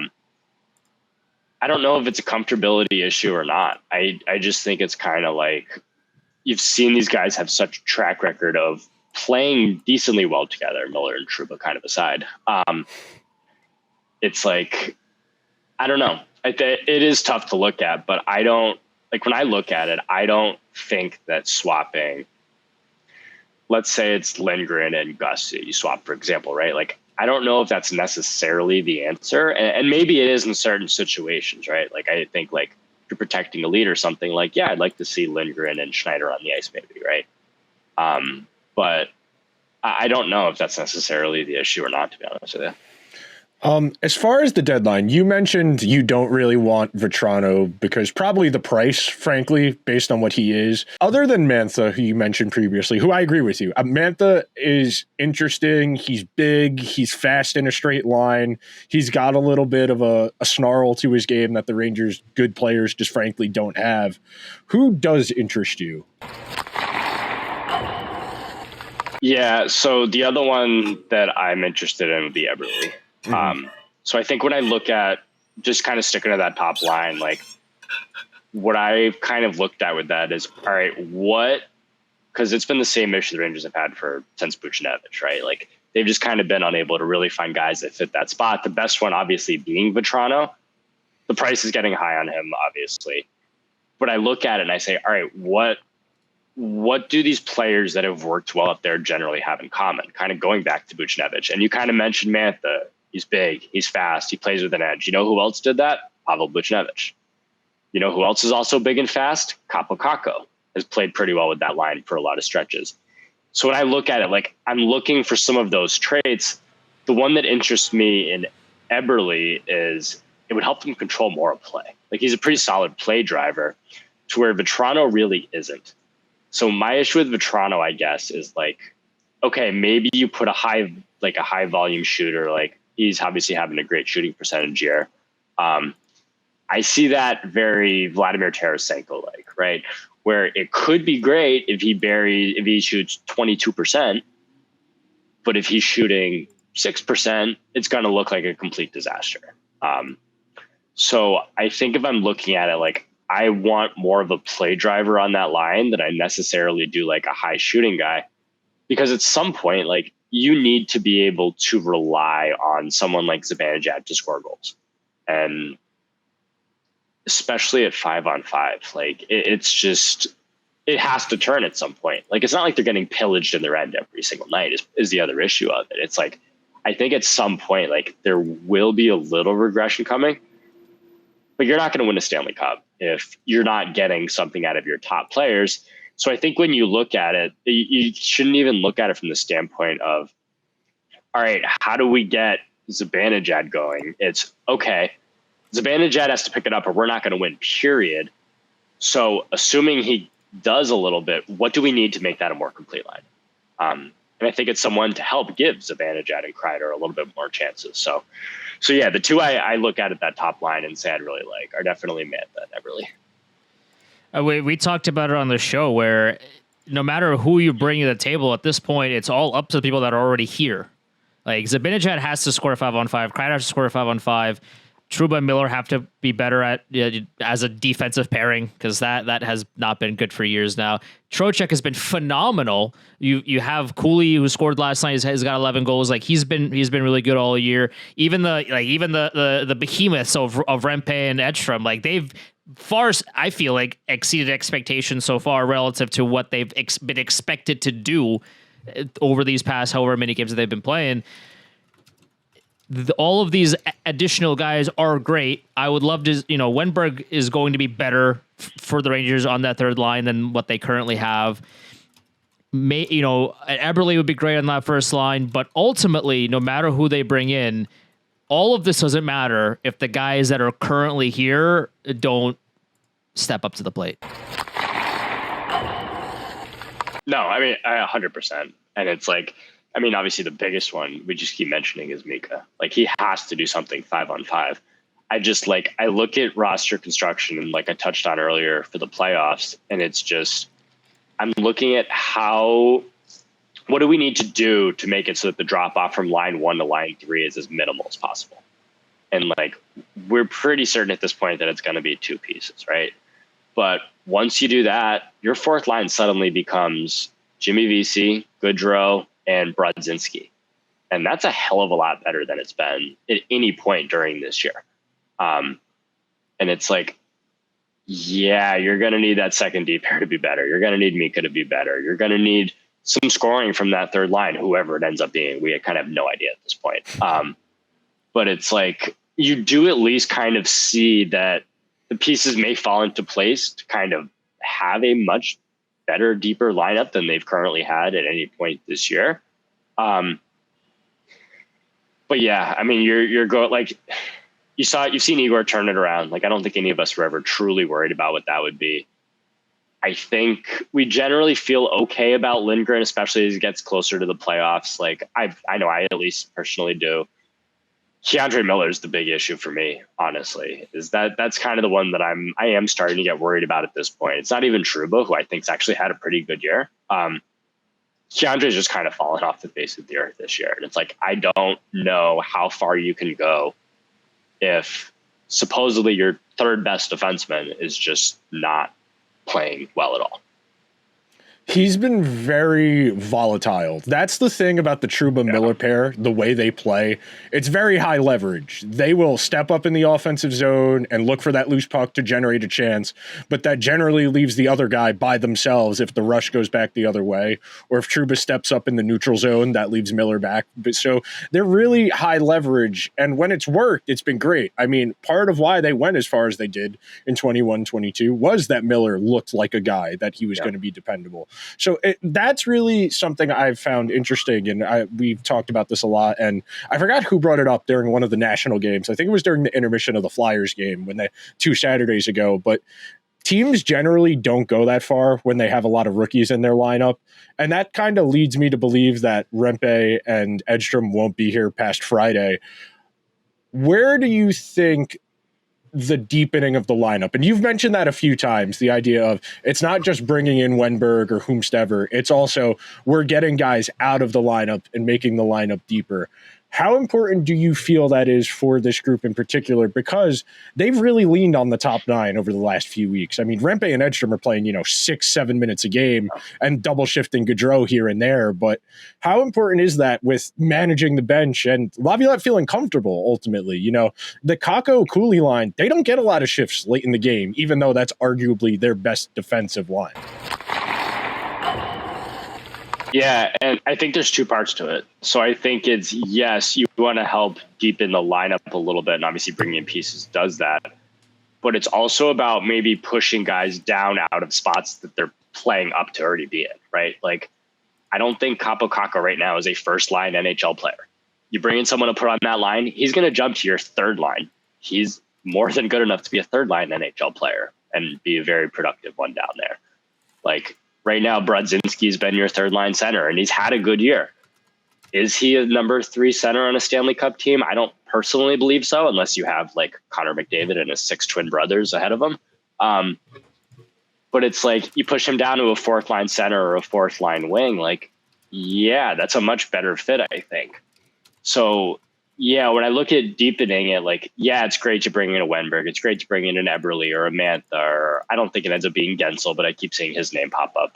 don't know if it's a comfortability issue or not. I just think it's kind of like you've seen these guys have such a track record of playing decently well together, Miller and Trouba kind of aside. It's like, I don't know. It is tough to look at, but I don't, like when I look at it, I don't think that swapping, let's say it's Lindgren and Gus, you swap, for example, right? Like, I don't know if that's necessarily the answer. And maybe it is in certain situations, right? Like, I think like if you're protecting a lead or something, like, yeah, I'd like to see Lindgren and Schneider on the ice maybe, right? But I don't know if that's necessarily the issue or not, to be honest with you. As far as the deadline, you mentioned you don't really want Vetrano because probably the price, frankly, based on what he is. Other than Mantha, who you mentioned previously, who I agree with you. Mantha is interesting. He's big. He's fast in a straight line. He's got a little bit of a snarl to his game that the Rangers' good players just frankly don't have. Who does interest you? Yeah, so the other one that I'm interested in would be Eberle. So I think when I look at just kind of sticking to that top line, like what I've kind of looked at with that is, all right, because it's been the same issue the Rangers have had since Buchnevich, right? Like they've just kind of been unable to really find guys that fit that spot. The best one obviously being Vetrano. The price is getting high on him, obviously. But I look at it and I say, all right, what do these players that have worked well up there generally have in common? Kind of going back to Buchnevich. And you kind of mentioned Mantha. He's big. He's fast. He plays with an edge. You know who else did that? Pavel Buchnevich. You know who else is also big and fast? Kaapo Kakko has played pretty well with that line for a lot of stretches. So when I look at it, like I'm looking for some of those traits. The one that interests me in Eberle is it would help him control more of play. Like he's a pretty solid play driver to where Vetrano really isn't. So my issue with Vetrano, I guess, is like, okay, maybe you put a high volume shooter, like he's obviously having a great shooting percentage here. I see that very Vladimir Tarasenko like, right? Where it could be great if he shoots 22%, but if he's shooting 6%, it's going to look like a complete disaster. So I think if I'm looking at it, like I want more of a play driver on that line than I necessarily do like a high shooting guy, because at some point, like you need to be able to rely on someone like Zibanejad to score goals. And especially at 5-on-5, like it's just, it has to turn at some point. Like, it's not like they're getting pillaged in their end every single night is the other issue of it. It's like, I think at some point, like there will be a little regression coming, but you're not going to win a Stanley Cup if you're not getting something out of your top players. So I think when you look at it, you shouldn't even look at it from the standpoint of, all right, how do we get Zibanejad going? It's okay. Zibanejad has to pick it up or we're not going to win, period. So assuming he does a little bit, what do we need to make that a more complete line? And I think it's someone to help give Zibanejad and Kreider a little bit more chances. So yeah, the two I look at that top line and say I'd really like are definitely Mantha and Eberle. We talked about it on the show where no matter who you bring to the table at this point, it's all up to the people that are already here. Like Zibanejad has to score 5-on-5, Kreider has to score 5-on-5. Trouba and Miller have to be better at as a defensive pairing because that has not been good for years now. Trocheck has been phenomenal. You have Cooley who scored last night has got 11 goals. Like he's been really good all year. Even the behemoths of Rempe and Edstrom, like they've far, I feel like, exceeded expectations so far relative to what they've been expected to do over these past however many games that they've been playing. All of these additional guys are great. I would love to, Wenberg is going to be better for the Rangers on that third line than what they currently have. Eberle would be great on that first line, but ultimately, no matter who they bring in, all of this doesn't matter if the guys that are currently here don't step up to the plate. No, I mean, 100%. And it's like, I mean, obviously the biggest one we just keep mentioning is Mika. Like he has to do something 5-on-5. I look at roster construction and like I touched on earlier for the playoffs, and it's just, I'm looking at how what do we need to do to make it so that the drop off from line 1 to line 3 is as minimal as possible? And like, we're pretty certain at this point that it's going to be 2 pieces, right? But once you do that, your fourth line suddenly becomes Jimmy Vesey, Goodrow, and Brodzinski. And that's a hell of a lot better than it's been at any point during this year. And it's like, yeah, you're going to need that second D pair to be better. You're going to need Mika to be better. You're going to need some scoring from that third line, whoever it ends up being. We kind of have no idea at this point. But it's like, you do at least kind of see that the pieces may fall into place to kind of have a much better, deeper lineup than they've currently had at any point this year. But yeah, I mean, you're going like, you've seen Igor turn it around. Like, I don't think any of us were ever truly worried about what that would be. I think we generally feel okay about Lindgren, especially as he gets closer to the playoffs. Like, I know I at least personally do. Keandre Miller is the big issue for me, honestly. That's kind of the one that I am starting to get worried about at this point. It's not even Trouba, who I think's actually had a pretty good year. Keandre's just kind of fallen off the face of the earth this year. And it's like, I don't know how far you can go if supposedly your third best defenseman is just not playing well at all. He's been very volatile. That's the thing about the Trouba-Miller pair, the way they play. It's very high leverage. They will step up in the offensive zone and look for that loose puck to generate a chance, but that generally leaves the other guy by themselves if the rush goes back the other way, or if Trouba steps up in the neutral zone, that leaves Miller back. But so they're really high leverage, and when it's worked, it's been great. I mean, part of why they went as far as they did in 21-22 was that Miller looked like a guy that he was going to be dependable. So that's really something I've found interesting, and we've talked about this a lot, and I forgot who brought it up during one of the national games. I think it was during the intermission of the Flyers game 2 Saturdays ago, but teams generally don't go that far when they have a lot of rookies in their lineup, and that kind of leads me to believe that Rempe and Edstrom won't be here past Friday. Where do you think the deepening of the lineup? And you've mentioned that a few times, the idea of it's not just bringing in Wenberg or whomstever, it's also we're getting guys out of the lineup and making the lineup deeper. How important do you feel that is for this group in particular? Because they've really leaned on the top 9 over the last few weeks. I mean, Rempe and Edstrom are playing, 6-7 minutes a game and double shifting Gaudreau here and there. But how important is that with managing the bench and Laviolette feeling comfortable ultimately? The Kakko-Cooley line, they don't get a lot of shifts late in the game, even though that's arguably their best defensive line. Yeah, and I think there's 2 parts to it. So I think it's, yes, you want to help deepen the lineup a little bit, and obviously bringing in pieces does that. But it's also about maybe pushing guys down out of spots that they're playing up to already be in, right? Like, I don't think Kaapo Kakko right now is a first-line NHL player. You bring in someone to put on that line, he's going to jump to your third line. He's more than good enough to be a third-line NHL player and be a very productive one down there. Like, right now, Brodzinski's been your third line center, and he's had a good year. Is he a number 3 center on a Stanley Cup team? I don't personally believe so, unless you have like Connor McDavid and his 6 twin brothers ahead of him. But it's like you push him down to a 4th line center or a 4th line wing. Like, yeah, that's a much better fit, I think. So, yeah, when I look at deepening it, like, yeah, it's great to bring in a Wenberg. It's great to bring in an Eberle or a Mantha, or I don't think it ends up being Gensel, but I keep seeing his name pop up.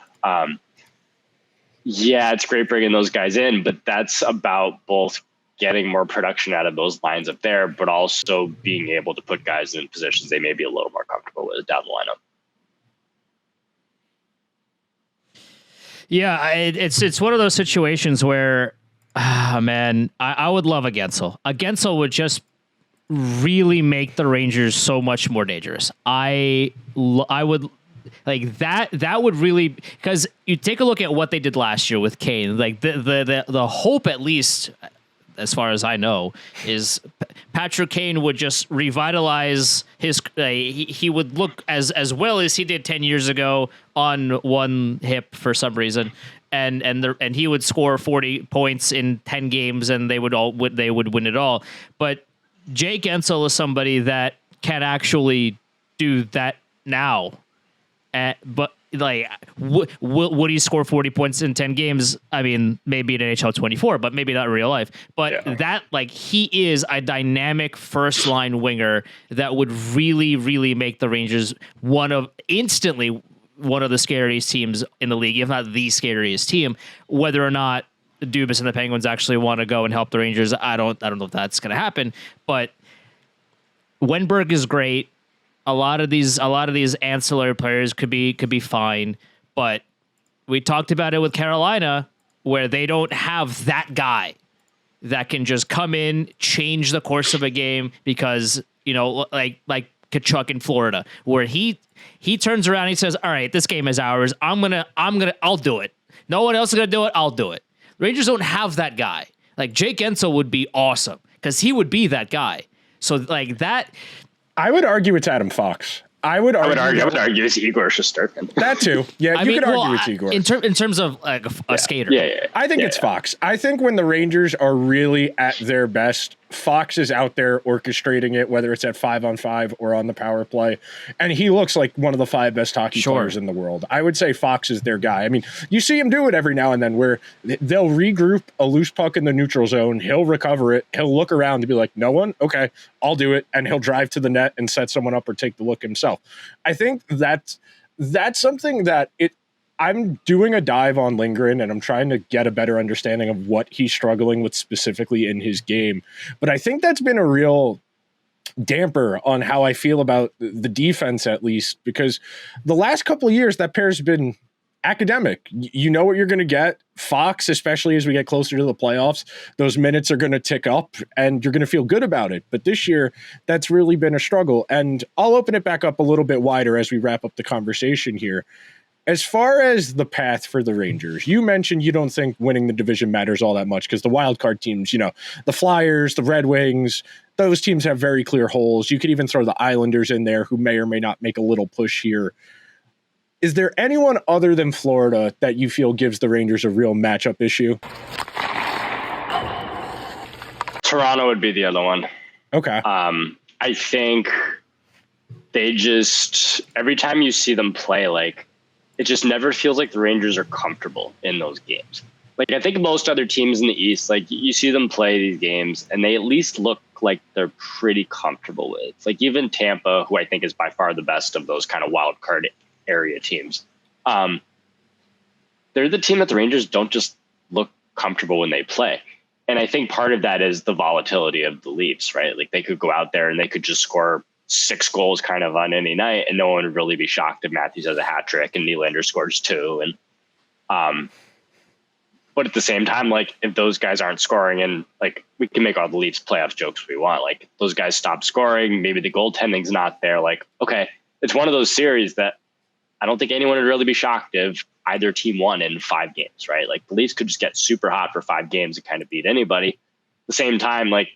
Yeah, it's great bringing those guys in, but that's about both getting more production out of those lines up there, but also being able to put guys in positions they may be a little more comfortable with down the lineup. Yeah, it's one of those situations where, man, I would love a Gensel. A Gensel would just really make the Rangers so much more dangerous. I would like that. That would really, because you take a look at what they did last year with Kane. Like the hope, at least as far as I know, is Patrick Kane would just revitalize his. He would look as well as he did 10 years ago on one hip for some reason. And he would score 40 points in 10 games, and they would win it all. But Jake Gensel is somebody that can actually do that now. But like, would he score 40 points in 10 games? I mean, maybe in NHL 24, but maybe not in real life. But that, like, he is a dynamic first line winger that would really, really make the Rangers instantly one of the scariest teams in the league, if not the scariest team. Whether or not Dubas and the Penguins actually want to go and help the Rangers, I don't know if that's going to happen. But Wenberg is great. A lot of these ancillary players could be fine, but we talked about it with Carolina, where they don't have that guy that can just come in, change the course of a game, because, you know, like Kachuk in Florida, where he turns around and he says, all right, this game is ours. I'll do it. No one else is going to do it. I'll do it. Rangers don't have that guy. Like, Jake Ensel would be awesome because he would be that guy. So, like, that. I would argue it's Adam Fox. I would argue it's Igor Shesterkin. That too. Yeah, you could argue it's Igor. In terms of like a skater. Yeah. I think it's Fox. I think when the Rangers are really at their best, Fox is out there orchestrating it, whether it's at 5-on-5 or on the power play. And he looks like one of the 5 best hockey players in the world. I would say Fox is their guy. I mean, you see him do it every now and then where they'll regroup a loose puck in the neutral zone. He'll recover it. He'll look around to be like, no one? Okay, I'll do it. And he'll drive to the net and set someone up or take the look himself. I think that's something that I'm doing a dive on Lindgren, and I'm trying to get a better understanding of what he's struggling with specifically in his game. But I think that's been a real damper on how I feel about the defense, at least, because the last couple of years, that pair's been academic. You know what you're going to get. Fox, especially as we get closer to the playoffs, those minutes are going to tick up and you're going to feel good about it. But this year, that's really been a struggle. And I'll open it back up a little bit wider as we wrap up the conversation here. As far as the path for the Rangers, you mentioned you don't think winning the division matters all that much because the wild card teams, you know, the Flyers, the Red Wings, those teams have very clear holes. You could even throw the Islanders in there who may or may not make a little push here. Is there anyone other than Florida that you feel gives the Rangers a real matchup issue? Toronto would be the other one. Okay. I think they just, every time you see them play, like, it just never feels like the Rangers are comfortable in those games. Like, I think most other teams in the East, like, you see them play these games and they at least look like they're pretty comfortable with. Like, even Tampa, who I think is by far the best of those kind of wild card area teams. They're the team that the Rangers don't just look comfortable when they play. And I think part of that is the volatility of the Leafs, right? Like, they could go out there and they could just score 6 goals kind of on any night, and no one would really be shocked if Matthews has a hat trick and Nylander scores 2. And but at the same time, like, if those guys aren't scoring, and like, we can make all the Leafs playoff jokes we want, like, those guys stop scoring, maybe the goaltending's not there. Like, okay, it's one of those series that I don't think anyone would really be shocked if either team won in 5 games, right? Like, the Leafs could just get super hot for 5 games and kind of beat anybody. At the same time, like,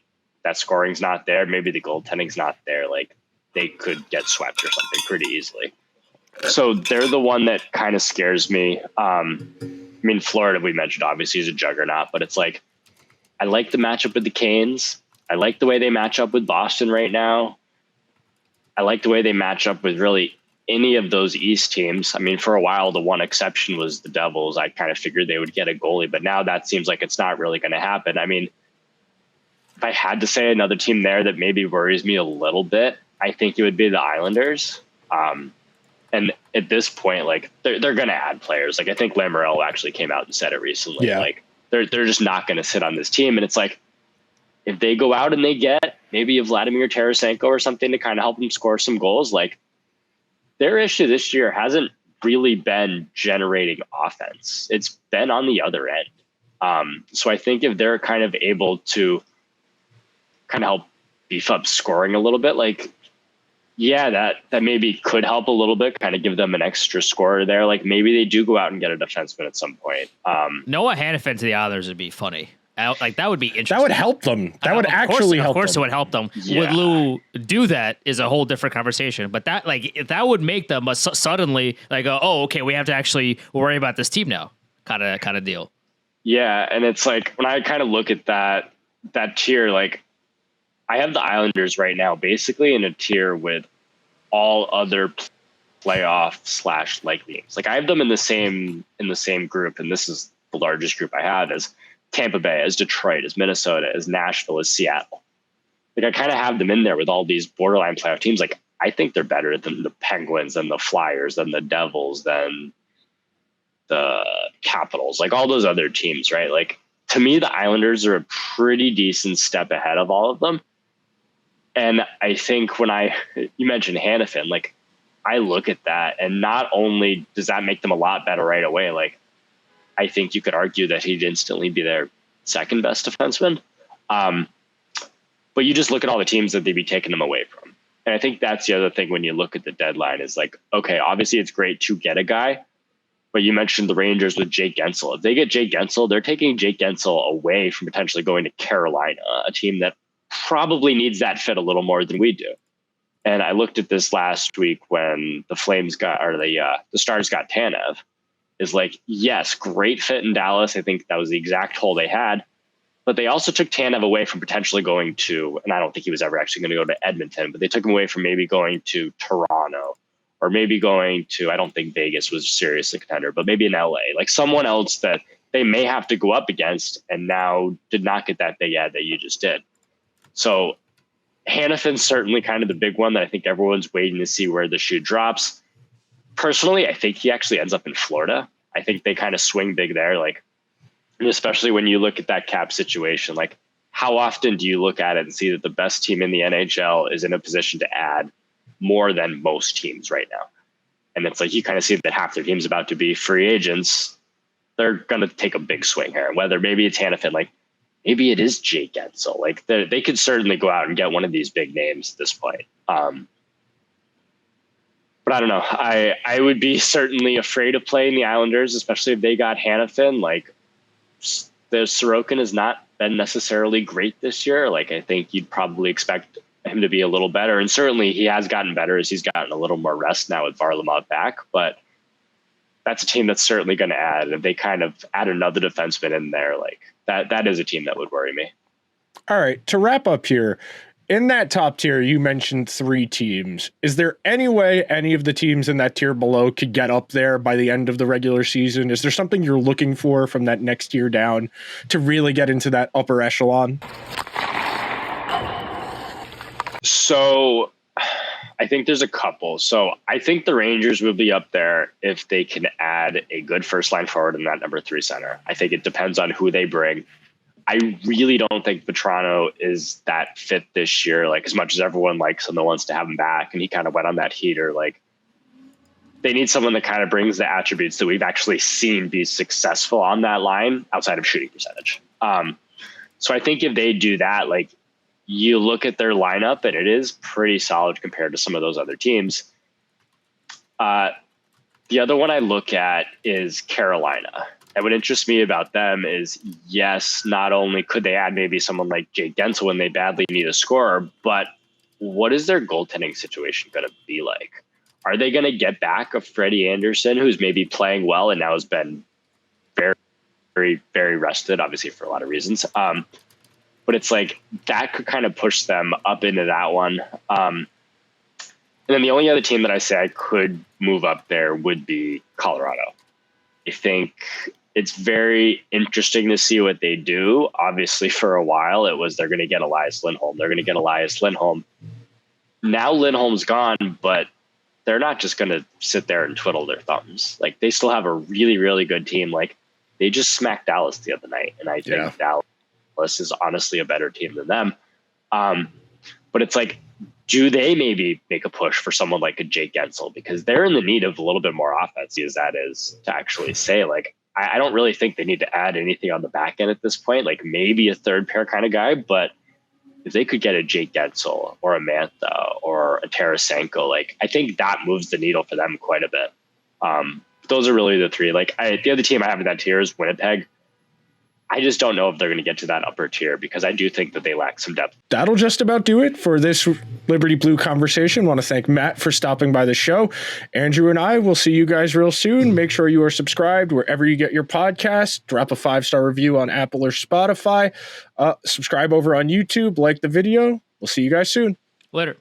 that scoring's not there. Maybe the goaltending's not there. Like, they could get swept or something pretty easily. So they're the one that kind of scares me. I mean, Florida, we mentioned, obviously, is a juggernaut, but it's like, I like the matchup with the Canes. I like the way they match up with Boston right now. I like the way they match up with really any of those East teams. I mean, for a while, the one exception was the Devils. I kind of figured they would get a goalie, but now that seems like it's not really going to happen. I mean, if I had to say another team there that maybe worries me a little bit, I think it would be the Islanders. And at this point, like, they're going to add players. Like, I think Lamoriello actually came out and said it recently. Yeah. Like, they're just not going to sit on this team. And it's like, if they go out and they get maybe a Vladimir Tarasenko or something to kind of help them score some goals, like, their issue this year hasn't really been generating offense. It's been on the other end. So I think if they're kind of able to kind of help beef up scoring a little bit, like, yeah, that maybe could help a little bit, kind of give them an extra scorer there. Like, maybe they do go out and get a defenseman at some point. Noah Hannafin to the Islanders would be funny. Like, that would be interesting. That would help them. That would actually help them. Of course it would help them. Yeah. Would Lou do that is a whole different conversation. But that, like, if that would make them suddenly like, oh, okay, we have to actually worry about this team now, kind of deal. Yeah, and it's like, when I kind of look at that tier, like, I have the Islanders right now basically in a tier with all other playoff / likely games. Like I have them in the same group, and this is the largest group I had, as Tampa Bay, as Detroit, as Minnesota, as Nashville, as Seattle. Like I kind of have them in there with all these borderline playoff teams. Like I think they're better than the Penguins, than the Flyers, than the Devils, than the Capitals, like all those other teams, right? Like to me, the Islanders are a pretty decent step ahead of all of them. And I think you mentioned Hanifin, like I look at that, and not only does that make them a lot better right away, like I think you could argue that he'd instantly be their second best defenseman. But you just look at all the teams that they'd be taking them away from. And I think that's the other thing when you look at the deadline is like, okay, obviously it's great to get a guy, but you mentioned the Rangers with Jake Gensel. If they get Jake Gensel, they're taking Jake Gensel away from potentially going to Carolina, a team that probably needs that fit a little more than we do. And I looked at this last week when the Stars got Tanev. Is like, yes, great fit in Dallas. I think that was the exact hole they had. But they also took Tanev away from potentially going to, and I don't think he was ever actually going to go to Edmonton, but they took him away from maybe going to Toronto, or maybe going to, I don't think Vegas was seriously contender, but maybe in LA, like someone else that they may have to go up against and now did not get that big ad that you just did. So Hanifin's certainly kind of the big one that I think everyone's waiting to see where the shoe drops. Personally, I think he actually ends up in Florida. I think they kind of swing big there. Like, especially when you look at that cap situation, like how often do you look at it and see that the best team in the NHL is in a position to add more than most teams right now? And it's like, you kind of see that half their team's about to be free agents. They're going to take a big swing here. Whether maybe it's Hanifin, like maybe it is Jake Gensel. Like they could certainly go out and get one of these big names at this point. But I don't know. I would be certainly afraid of playing the Islanders, especially if they got Hanifin. Like the Sorokin has not been necessarily great this year. Like I think you'd probably expect him to be a little better. And certainly he has gotten better as he's gotten a little more rest now with Varlamov back. But that's a team that's certainly going to add. If they kind of add another defenseman in there, like that is a team that would worry me. All right. To wrap up here, in that top tier, you mentioned 3 teams. Is there any way any of the teams in that tier below could get up there by the end of the regular season? Is there something you're looking for from that next tier down to really get into that upper echelon? So I think there's a couple. So I think the Rangers will be up there if they can add a good first line forward in that number 3 center. I think it depends on who they bring. I really don't think Vetrano is that fit this year. Like as much as everyone likes him and wants to have him back, and he kind of went on that heater, like they need someone that kind of brings the attributes that we've actually seen be successful on that line outside of shooting percentage. So I think if they do that, like you look at their lineup and it is pretty solid compared to some of those other teams. The other one I look at is Carolina. And what interests me about them is, yes, not only could they add maybe someone like Jake Gensel when they badly need a scorer, but what is their goaltending situation going to be like? Are they going to get back a Freddie Anderson, who's maybe playing well and now has been very, very, very rested, obviously for a lot of reasons. But it's like that could kind of push them up into that one. And then the only other team that I say I could move up there would be Colorado. I think it's very interesting to see what they do. Obviously, for a while, it was they're going to get Elias Lindholm. Now Lindholm's gone, but they're not just going to sit there and twiddle their thumbs. Like they still have a really, really good team. Like they just smacked Dallas the other night, and I think Dallas is honestly a better team than them. But it's like, do they maybe make a push for someone like a Jake Gensel? Because they're in the need of a little bit more offense, as that is to actually say. Like, I don't really think they need to add anything on the back end at this point. Like maybe a third pair kind of guy, but if they could get a Jake Gensel or a Mantha or a Tarasenko, like I think that moves the needle for them quite a bit. Those are really the 3. Like the other team I have in that tier is Winnipeg. I just don't know if they're going to get to that upper tier because I do think that they lack some depth. That'll just about do it for this Liberty Blue conversation. I want to thank Matt for stopping by the show. Andrew and I will see you guys real soon. Make sure you are subscribed wherever you get your podcasts. Drop a 5-star review on Apple or Spotify. Subscribe over on YouTube. Like the video. We'll see you guys soon. Later.